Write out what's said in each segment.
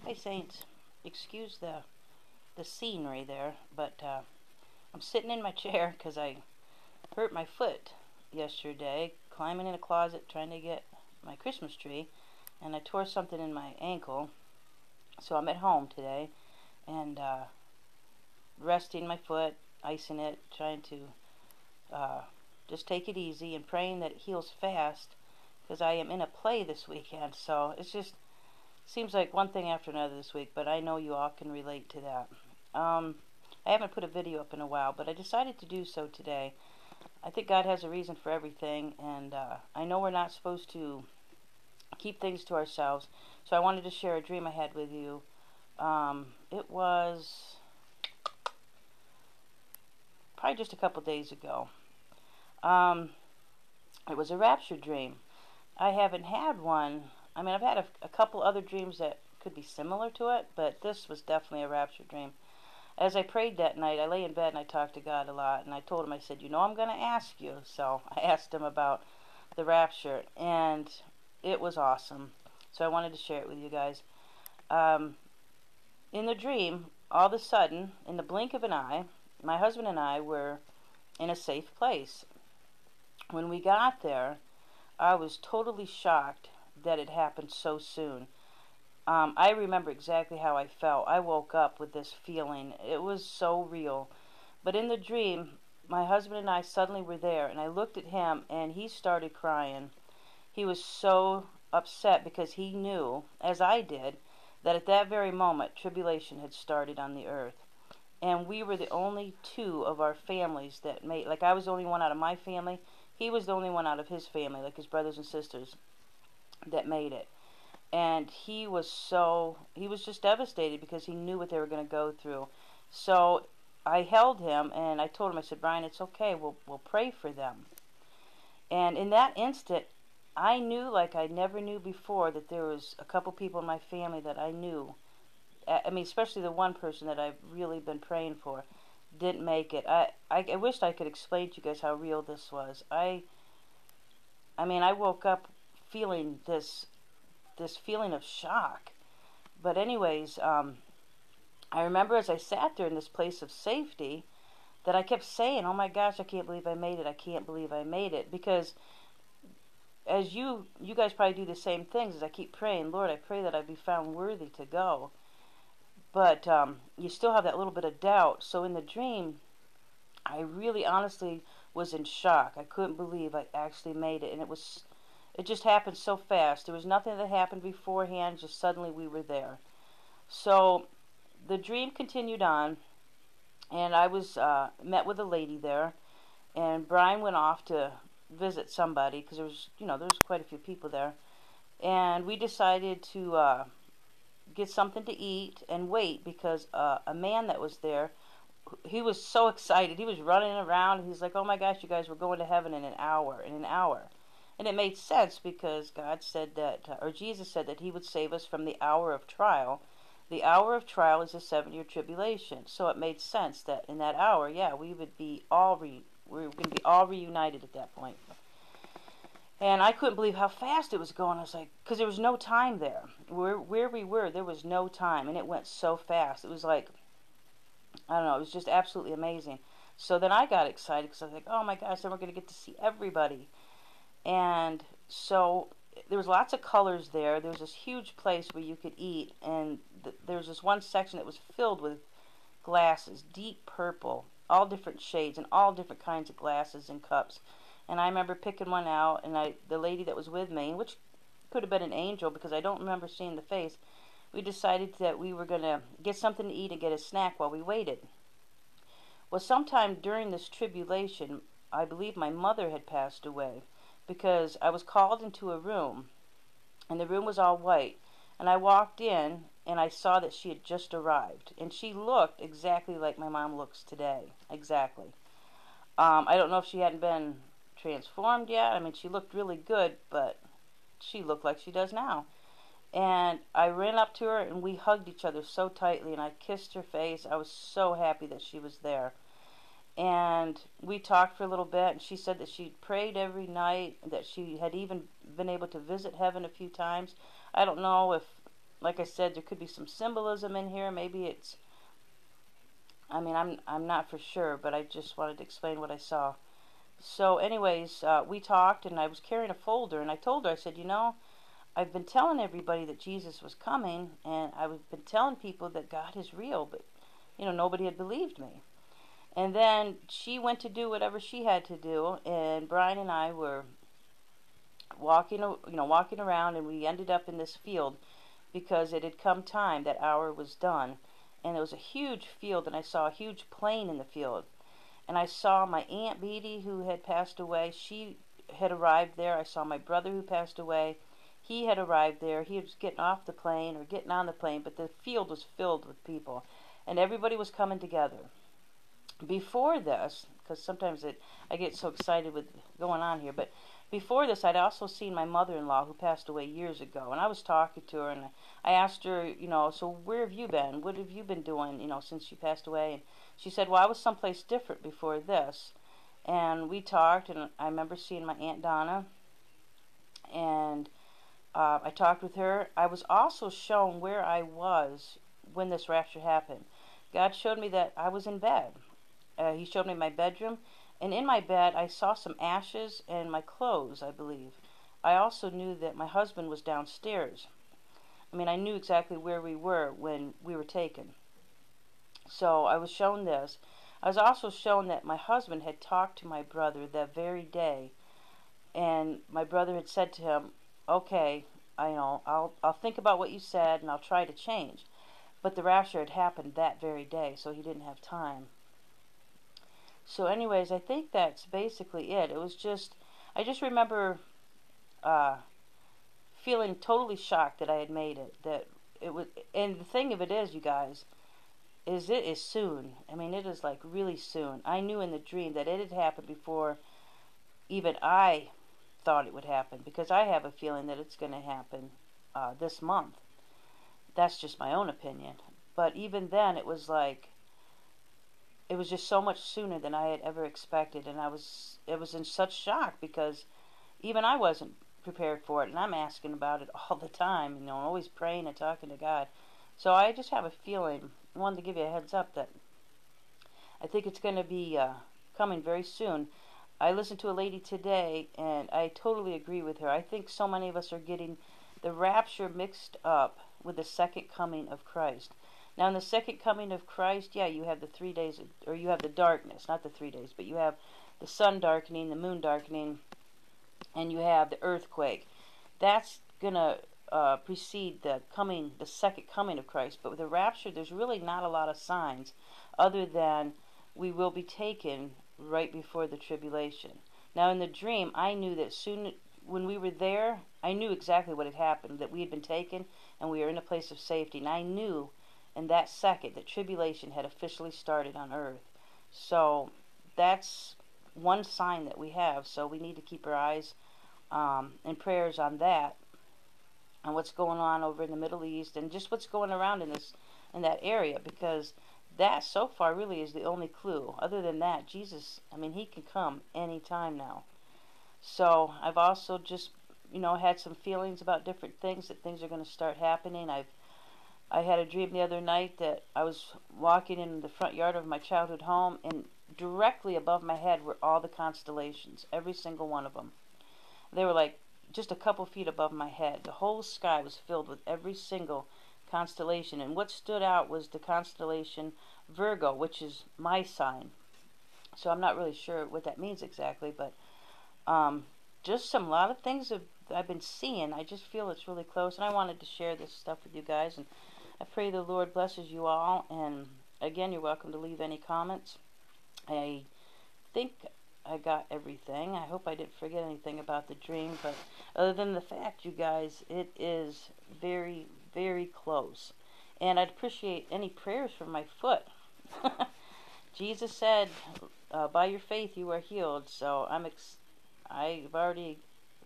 Hey Saints, excuse the scenery there, but I'm sitting in my chair because I hurt my foot yesterday climbing in a closet trying to get my Christmas tree, and I tore something in my ankle. So I'm at home today and resting my foot, icing it, trying to just take it easy and praying that it heals fast because I am in a play this weekend. So it's just seems like one thing after another this week, but I know you all can relate to that. I haven't put a video up in a while, but I decided to do so today. I think God has a reason for everything, and I know we're not supposed to keep things to ourselves, so I wanted to share a dream I had with you. It was probably just a couple days ago. It was a rapture dream. I haven't had one. I mean, I've had a couple other dreams that could be similar to it, but this was definitely a rapture dream. As I prayed that night, I lay in bed and I talked to God a lot, and I told him, I said, I'm going to ask you. So I asked him about the rapture, and it was awesome. So I wanted to share it with you guys. In the dream, all of a sudden, in the blink of an eye, my husband and I were in a safe place. When we got there, I was totally shocked that it happened so soon. I remember exactly how I felt. I woke up with this feeling. It was so real. But in the dream, my husband and I suddenly were there, and I looked at him, and he started crying. He was so upset because he knew, as I did, that at that very moment, tribulation had started on the earth. And we were the only two of our families that made, like I was the only one out of my family. He was the only one out of his family, like his brothers and sisters, that made it. And he was just devastated because he knew what they were going to go through. So I held him and I told him, I said, Brian, it's okay. We'll pray for them. And in that instant, I knew like I never knew before that there was a couple people in my family that I knew. I mean, especially the one person that I've really been praying for didn't make it. I wished I could explain to you guys how real this was. I mean, I woke up feeling this feeling of shock. But anyways, I remember as I sat there in this place of safety that I kept saying, oh my gosh, I can't believe I made it. I can't believe I made it. Because as you guys probably do the same things, as I keep praying, Lord, I pray that I be found worthy to go. But you still have that little bit of doubt. So in the dream, I really honestly was in shock. I couldn't believe I actually made it. And it just happened so fast. There was nothing that happened beforehand, just suddenly we were there. So the dream continued on, and I was met with a lady there, and Brian went off to visit somebody because there was quite a few people there, and we decided to get something to eat and wait because a man that was there, he was so excited. He was running around. He's like, "Oh my gosh, you guys, we're going to heaven in an hour, in an hour." And it made sense because God said that, or Jesus said that he would save us from the hour of trial. The hour of trial is a 7-year tribulation. So it made sense that in that hour, yeah, we would be we were going to be all reunited at that point. And I couldn't believe how fast it was going. I was like, because there was no time there. Where we were, there was no time, and it went so fast. It was like, I don't know, it was just absolutely amazing. So then I got excited because I was like, oh my gosh, then we're going to get to see everybody. And so there was lots of colors there. There was this huge place where you could eat, and there was this one section that was filled with glasses, deep purple, all different shades and all different kinds of glasses and cups. And I remember picking one out, and the lady that was with me, which could have been an angel because I don't remember seeing the face, we decided that we were going to get something to eat and get a snack while we waited. Well, sometime during this tribulation, I believe my mother had passed away, because I was called into a room, and the room was all white, and I walked in, and I saw that she had just arrived, and she looked exactly like my mom looks today, exactly. I don't know if she hadn't been transformed yet. I mean, she looked really good, but she looked like she does now. And I ran up to her, and we hugged each other so tightly, and I kissed her face. I was so happy that she was there. And we talked for a little bit, and she said that she'd prayed every night, that she had even been able to visit heaven a few times. I don't know if like I said, there could be some symbolism in here. Maybe it's, I mean, I'm not for sure, but I just wanted to explain what I saw. So anyways, we talked, and I was carrying a folder, and I told her, I said, you know, I've been telling everybody that Jesus was coming, and I've been telling people that God is real, but, you know, nobody had believed me. And then she went to do whatever she had to do, and Brian and I were walking around, and we ended up in this field because it had come time, that hour was done, and it was a huge field, and I saw a huge plane in the field, and I saw my Aunt Beatty, who had passed away. She had arrived there. I saw my brother, who passed away. He had arrived there. He was getting off the plane or getting on the plane, but the field was filled with people, and everybody was coming together. Before this, because sometimes I get so excited with going on here, but before this, I'd also seen my mother-in-law, who passed away years ago, and I was talking to her, and I asked her, you know, so where have you been? What have you been doing, you know, since she passed away? And she said, well, I was someplace different before this. And we talked, and I remember seeing my Aunt Donna, and I talked with her. I was also shown where I was when this rapture happened. God showed me that I was in bed. He showed me my bedroom, and in my bed I saw some ashes and my clothes, I believe. I also knew that my husband was downstairs. I mean, I knew exactly where we were when we were taken. So I was shown this. I was also shown that my husband had talked to my brother that very day, and my brother had said to him, okay, I know, I'll think about what you said, and I'll try to change. But the rapture had happened that very day, so he didn't have time. So anyways, I think that's basically it. It was just, I just remember feeling totally shocked that I had made it. That it was, and the thing of it is, you guys, is it is soon. I mean, it is like really soon. I knew in the dream that it had happened before even I thought it would happen, because I have a feeling that it's going to happen this month. That's just my own opinion. But even then, it was like, it was just so much sooner than I had ever expected, and it was in such shock, because even I wasn't prepared for it, and I'm asking about it all the time, you know, always praying and talking to God. So I just have a feeling, I wanted to give you a heads up that I think it's going to be coming very soon. I listened to a lady today, and I totally agree with her. I think so many of us are getting the rapture mixed up with the second coming of Christ. Now, in the second coming of Christ, yeah, you have the 3 days, or you have the darkness, not the 3 days, but you have the sun darkening, the moon darkening, and you have the earthquake. That's going to precede the second coming of Christ. But with the rapture, there's really not a lot of signs other than we will be taken right before the tribulation. Now, in the dream, I knew that soon, when we were there, I knew exactly what had happened, that we had been taken and we were in a place of safety. And I knew in that second that tribulation had officially started on earth. So that's one sign that we have. So we need to keep our eyes and prayers on that, on what's going on over in the Middle East, and just what's going around in that area, because that so far really is the only clue. Other than that, Jesus, I mean, he can come anytime now. So I've also just, you know, had some feelings about different things, that things are going to start happening. I had a dream the other night that I was walking in the front yard of my childhood home, and directly above my head were all the constellations, every single one of them. They were like just a couple feet above my head. The whole sky was filled with every single constellation, and what stood out was the constellation Virgo, which is my sign. So I'm not really sure what that means exactly, but just a lot of things that I've been seeing. I just feel it's really close, and I wanted to share this stuff with you guys, and I pray the Lord blesses you all. And again, you're welcome to leave any comments. I think I got everything. I hope I didn't forget anything about the dream, but other than the fact, you guys, it is very, very close. And I'd appreciate any prayers for my foot. Jesus said, by your faith you are healed. So I've already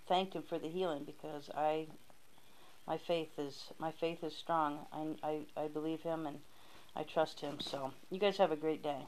thanked him for the healing, because my faith is strong. I believe him, and I trust him. So you guys have a great day.